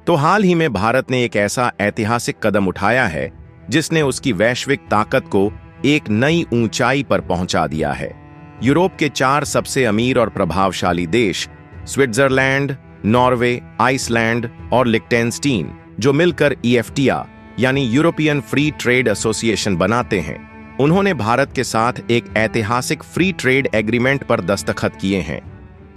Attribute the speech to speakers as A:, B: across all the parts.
A: तो हाल ही में भारत ने एक ऐसा ऐतिहासिक कदम उठाया है जिसने उसकी वैश्विक ताकत को एक नई ऊंचाई पर पहुंचा दिया है। यूरोप के 4 सबसे अमीर और प्रभावशाली देश स्विट्जरलैंड, नॉर्वे, आइसलैंड और लिक्टेनस्टीन, जो मिलकर EFTA यानी यूरोपियन फ्री ट्रेड एसोसिएशन बनाते हैं, उन्होंने भारत के साथ एक ऐतिहासिक फ्री ट्रेड एग्रीमेंट पर दस्तखत किए हैं।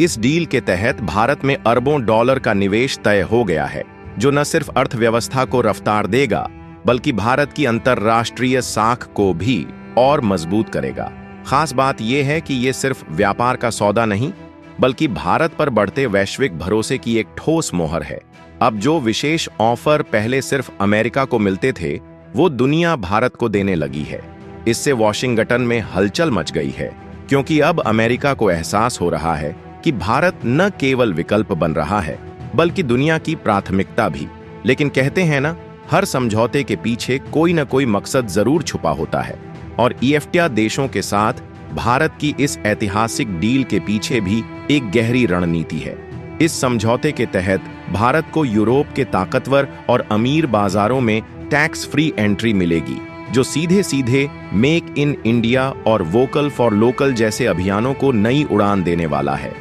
A: इस डील के तहत भारत में अरबों डॉलर का निवेश तय हो गया है, जो न सिर्फ अर्थव्यवस्था को रफ्तार देगा बल्कि भारत की अंतर्राष्ट्रीय साख को भी और मजबूत करेगा। खास बात यह है कि ये सिर्फ व्यापार का सौदा नहीं बल्कि भारत पर बढ़ते वैश्विक भरोसे की एक ठोस मोहर है। अब जो विशेष ऑफर पहले सिर्फ अमेरिका को मिलते थे, वो दुनिया भारत को देने लगी है। इससे वॉशिंगटन में हलचल मच गई है, क्योंकि अब अमेरिका को एहसास हो रहा है कि भारत न केवल विकल्प बन रहा है बल्कि दुनिया की प्राथमिकता भी। लेकिन कहते हैं ना, हर समझौते के पीछे कोई न कोई मकसद जरूर छुपा होता है, और EFTA देशों के साथ भारत की इस ऐतिहासिक डील के पीछे भी एक गहरी रणनीति है। इस समझौते के तहत भारत को यूरोप के ताकतवर और अमीर बाजारों में टैक्स फ्री एंट्री मिलेगी, जो सीधे सीधे मेक इन इंडिया और वोकल फॉर लोकल जैसे अभियानों को नई उड़ान देने वाला है।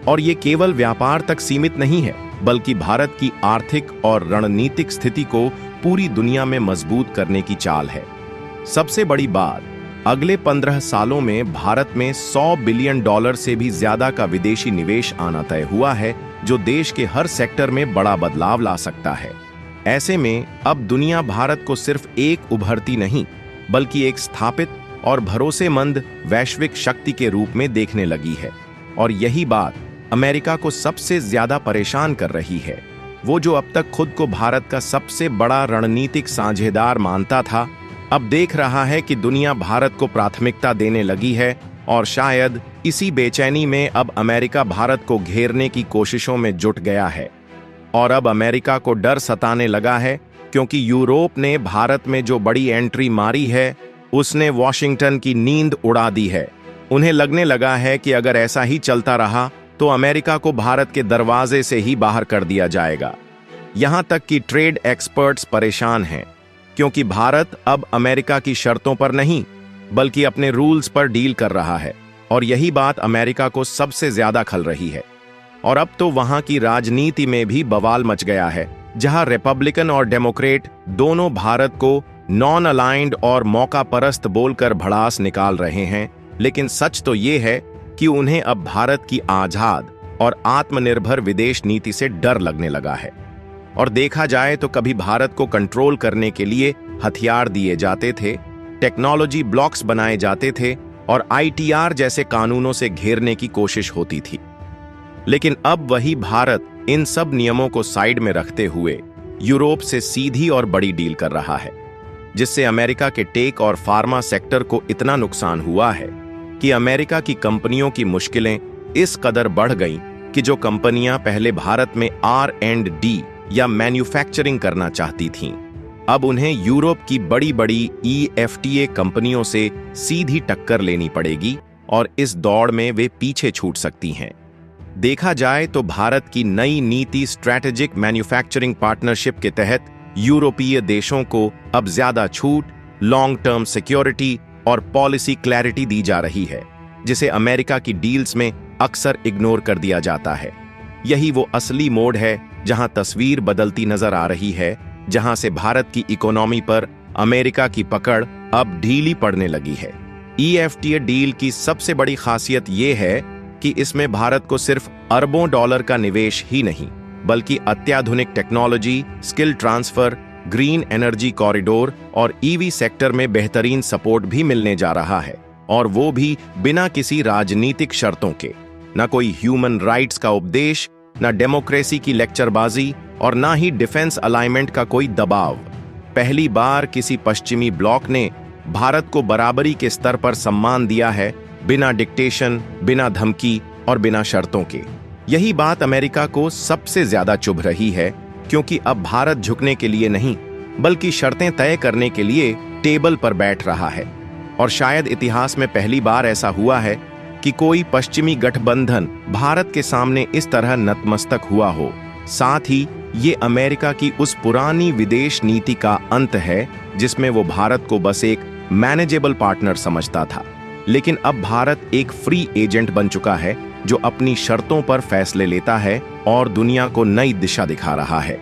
A: और ये केवल व्यापार तक सीमित नहीं है, बल्कि भारत की आर्थिक और रणनीतिक स्थिति को पूरी दुनिया में मजबूत करने की चाल है। सबसे बड़ी बात, अगले 15 सालों में भारत में $100 बिलियन से भी ज्यादा का विदेशी निवेश आना तय हुआ है, जो देश के हर सेक्टर में बड़ा बदलाव ला सकता है। ऐसे में अब दुनिया भारत को सिर्फ एक उभरती नहीं बल्कि एक स्थापित और भरोसेमंद वैश्विक शक्ति के रूप में देखने लगी है। और यही बात अमेरिका को सबसे ज्यादा परेशान कर रही है। वो जो अब तक खुद को भारत का सबसे बड़ा रणनीतिक साझेदार मानता था, अब देख रहा है कि दुनिया भारत को प्राथमिकता देने लगी है, और शायद इसी बेचैनी में अब अमेरिका भारत को घेरने की कोशिशों में जुट गया है। और अब अमेरिका को डर सताने लगा है, क्योंकि यूरोप ने भारत में जो बड़ी एंट्री मारी है, उसने वॉशिंगटन की नींद उड़ा दी है। उन्हें लगने लगा है कि अगर ऐसा ही चलता रहा तो अमेरिका को भारत के दरवाजे से ही बाहर कर दिया जाएगा। यहां तक कि ट्रेड एक्सपर्ट्स परेशान हैं, क्योंकि भारत अब अमेरिका की शर्तों पर नहीं बल्कि अपने रूल्स पर डील कर रहा है, और यही बात अमेरिका को सबसे ज्यादा खल रही है। और अब तो वहां की राजनीति में भी बवाल मच गया है, जहां रिपब्लिकन और डेमोक्रेट दोनों भारत को नॉन अलाइंड और मौका परस्त बोलकर भड़ास निकाल रहे हैं। लेकिन सच तो ये है कि उन्हें अब भारत की आजाद और आत्मनिर्भर विदेश नीति से डर लगने लगा है। और देखा जाए तो कभी भारत को कंट्रोल करने के लिए हथियार दिए जाते थे, टेक्नोलॉजी ब्लॉक्स बनाए जाते थे और ITR जैसे कानूनों से घेरने की कोशिश होती थी। लेकिन अब वही भारत इन सब नियमों को साइड में रखते हुए यूरोप से सीधी और बड़ी डील कर रहा है, जिससे अमेरिका के टेक और फार्मा सेक्टर को इतना नुकसान हुआ है कि अमेरिका की कंपनियों की मुश्किलें इस कदर बढ़ गईं कि जो कंपनियां पहले भारत में R&D या मैन्युफैक्चरिंग करना चाहती थीं, अब उन्हें यूरोप की बड़ी बड़ी EFTA कंपनियों से सीधी टक्कर लेनी पड़ेगी, और इस दौड़ में वे पीछे छूट सकती हैं। देखा जाए तो भारत की नई नीति स्ट्रैटेजिक मैन्युफैक्चरिंग पार्टनरशिप के तहत यूरोपीय देशों को अब ज्यादा छूट, लॉन्ग टर्म सिक्योरिटी और पॉलिसी क्लैरिटी दी जा रही है, जिसे अमेरिका की डील्स में अक्सर इग्नोर कर दिया जाता है। यही वो असली मोड़ है जहां तस्वीर बदलती नजर आ रही है, जहां से भारत की इकोनॉमी पर अमेरिका की पकड़ अब ढीली पड़ने लगी है। EFTA डील की सबसे बड़ी खासियत ये है कि इसमें भारत को सिर्फ अरबों डॉलर का निवेश ही नहीं बल्कि अत्याधुनिक technology, skill transfer, green energy corridor और EV सेक्टर में बेहतरीन सपोर्ट भी मिलने जा रहा है, और वो भी बिना किसी राजनीतिक शर्तों के। न कोई ह्यूमन राइट्स का उपदेश, न डेमोक्रेसी की लेक्चरबाजी, और ना ही डिफेंस अलाइनमेंट का कोई दबाव। पहली बार किसी पश्चिमी ब्लॉक ने भारत को बराबरी के स्तर पर सम्मान दिया है, बिना डिक्टेशन, बिना धमकी और बिना शर्तों के। यही बात अमेरिका को सबसे ज्यादा चुभ रही है, क्योंकि अब भारत झुकने के लिए नहीं बल्कि शर्तें तय करने के लिए टेबल पर बैठ रहा है। और शायद इतिहास में पहली बार ऐसा हुआ है कि कोई पश्चिमी गठबंधन भारत के सामने इस तरह नतमस्तक हुआ हो। साथ ही ये अमेरिका की उस पुरानी विदेश नीति का अंत है जिसमें वो भारत को बस एक मैनेजेबल पार्टनर समझता था। लेकिन अब भारत एक फ्री एजेंट बन चुका है जो अपनी शर्तों पर फैसले लेता है और दुनिया को नई दिशा दिखा रहा है।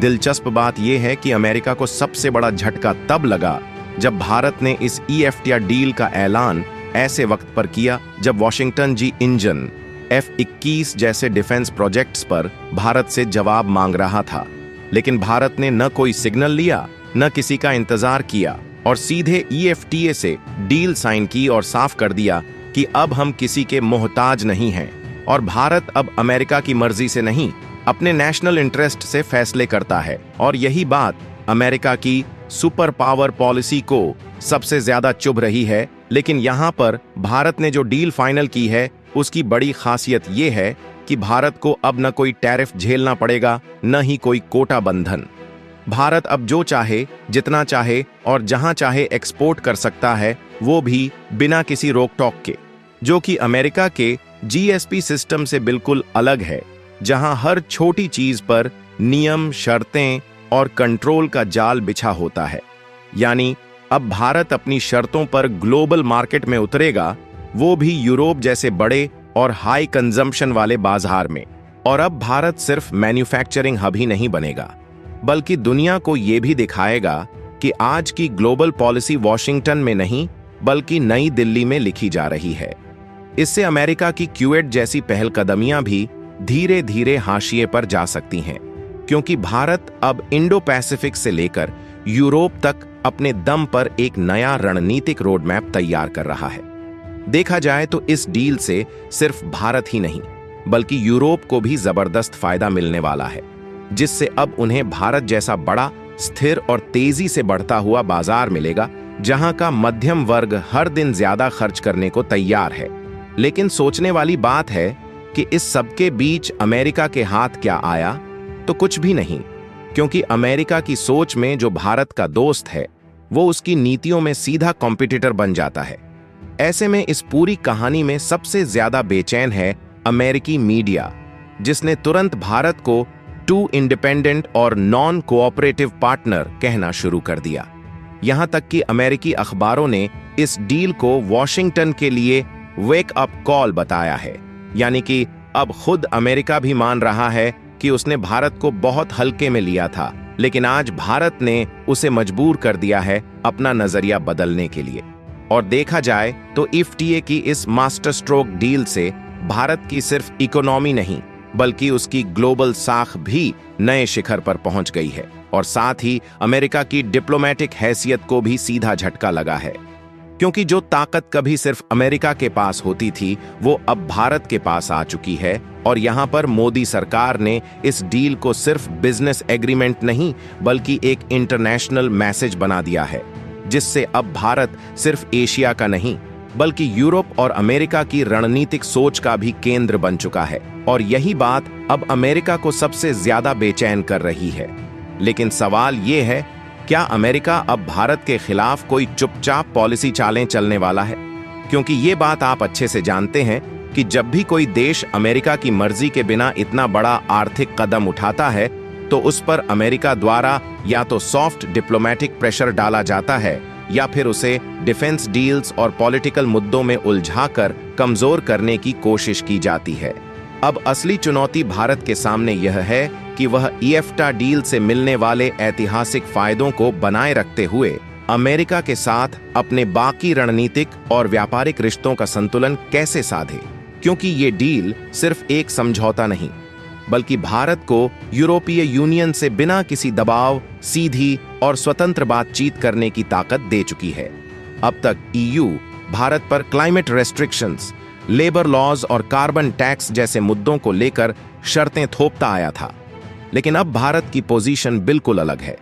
A: दिलचस्प बात यह है कि अमेरिका को सबसे बड़ा झटका तब लगा जब भारत ने इस EFTA डील का ऐलान ऐसे वक्त पर किया जब वॉशिंगटन जी इंजन F-21 जैसे डिफेंस प्रोजेक्ट्स पर भारत से जवाब मांग रहा था। लेकिन भारत ने न कोई सिग्नल लिया, न किसी का इंतजार किया और सीधे EFTA से डील साइन की और साफ कर दिया कि अब हम किसी के मोहताज नहीं हैं और भारत अब अमेरिका की मर्जी से नहीं, अपने नेशनल इंटरेस्ट से फैसले करता है। और यही बात अमेरिका की सुपर पावर पॉलिसी को सबसे ज्यादा चुभ रही है। लेकिन यहां पर भारत ने जो डील फाइनल की है उसकी बड़ी खासियत यह है कि भारत को अब न कोई टैरिफ झेलना पड़ेगा, न ही कोई कोटा बंधन। भारत अब जो चाहे, जितना चाहे और जहां चाहे एक्सपोर्ट कर सकता है, वो भी बिना किसी रोक टोक के, जो कि अमेरिका के GSP सिस्टम से बिल्कुल अलग है, जहां हर छोटी चीज पर नियम, शर्तें और कंट्रोल का जाल बिछा होता है। यानी अब भारत अपनी शर्तों पर ग्लोबल मार्केट में उतरेगा, वो भी यूरोप जैसे बड़े और हाई कंजम्पशन वाले बाजार में। और अब भारत सिर्फ मैन्युफैक्चरिंग हब ही नहीं बनेगा, बल्कि दुनिया को यह भी दिखाएगा कि आज की ग्लोबल पॉलिसी वॉशिंगटन में नहीं बल्कि नई दिल्ली में लिखी जा रही है। इससे अमेरिका की क्वेट जैसी पहलकदमियां भी धीरे धीरे हाशिए पर जा सकती हैं, क्योंकि भारत अब इंडो पैसिफिक से लेकर यूरोप तक अपने दम पर एक नया रणनीतिक रोड मैप तैयार कर रहा है। देखा जाए तो इस डील से सिर्फ भारत ही नहीं बल्कि यूरोप को भी जबरदस्त फायदा मिलने वाला है, जिससे अब उन्हें भारत जैसा बड़ा, स्थिर और तेजी से बढ़ता हुआ बाजार मिलेगा, जहां का मध्यम वर्ग हर दिन ज्यादा खर्च करने को तैयार है। लेकिन सोचने वाली बात है कि इस सबके बीच अमेरिका के हाथ क्या आया? तो कुछ भी नहीं, क्योंकि अमेरिका की सोच में जो भारत का दोस्त है वो उसकी नीतियों में सीधा कॉम्पिटिटर बन जाता है। ऐसे में इस पूरी कहानी में सबसे ज्यादा बेचैन है अमेरिकी मीडिया, जिसने तुरंत भारत को टू इंडिपेंडेंट और नॉन कोऑपरेटिव पार्टनर कहना शुरू कर दिया। यहां तक कि अमेरिकी अखबारों ने इस डील को वॉशिंगटन के लिए वेक अप कॉल बताया है। यानी कि अब खुद अमेरिका भी मान रहा है कि उसने भारत को बहुत हल्के में लिया था, लेकिन आज भारत ने उसे मजबूर कर दिया है अपना नजरिया बदलने के लिए। और देखा जाए तो EFTA की इस मास्टर स्ट्रोक डील से भारत की सिर्फ इकोनॉमी नहीं बल्कि उसकी ग्लोबल साख भी नए शिखर पर पहुंच गई है, और साथ ही अमेरिका की डिप्लोमेटिक हैसियत को भी सीधा झटका लगा है, क्योंकि जो ताकत कभी सिर्फ अमेरिका के पास होती थी वो अब भारत के पास आ चुकी है। और यहां पर मोदी सरकार ने इस डील को सिर्फ बिजनेस एग्रीमेंट नहीं बल्कि एक इंटरनेशनल मैसेज बना दिया है, जिससे अब भारत सिर्फ एशिया का नहीं बल्कि यूरोप और अमेरिका की रणनीतिक सोच का भी केंद्र बन चुका है। और यही बात अब अमेरिका को सबसे ज्यादा बेचैन कर रही है। लेकिन सवाल ये है, क्या अमेरिका अब भारत के खिलाफ कोई चुपचाप पॉलिसी चालें चलने वाला है? क्योंकि ये बात आप अच्छे से जानते हैं कि जब भी कोई देश अमेरिका की मर्जी के बिना इतना बड़ा आर्थिक कदम उठाता है तो उस पर अमेरिका द्वारा या तो सॉफ्ट डिप्लोमेटिक प्रेशर डाला जाता है या फिर उसे डिफेंस डील्स और पॉलिटिकल मुद्दों में उलझाकर कमजोर करने की कोशिश की जाती है। अब असली चुनौती भारत के सामने यह है कि वह EFTA डील से मिलने वाले ऐतिहासिक फायदों को बनाए रखते हुए अमेरिका के साथ अपने बाकी रणनीतिक और व्यापारिक रिश्तों का संतुलन कैसे साधे, क्योंकि ये डील सिर्फ एक समझौता नहीं बल्कि भारत को यूरोपीय यूनियन से बिना किसी दबाव सीधी और स्वतंत्र बातचीत करने की ताकत दे चुकी है। अब तक EU भारत पर क्लाइमेट रेस्ट्रिक्शंस, लेबर लॉज और कार्बन टैक्स जैसे मुद्दों को लेकर शर्तें थोपता आया था, लेकिन अब भारत की पोजीशन बिल्कुल अलग है।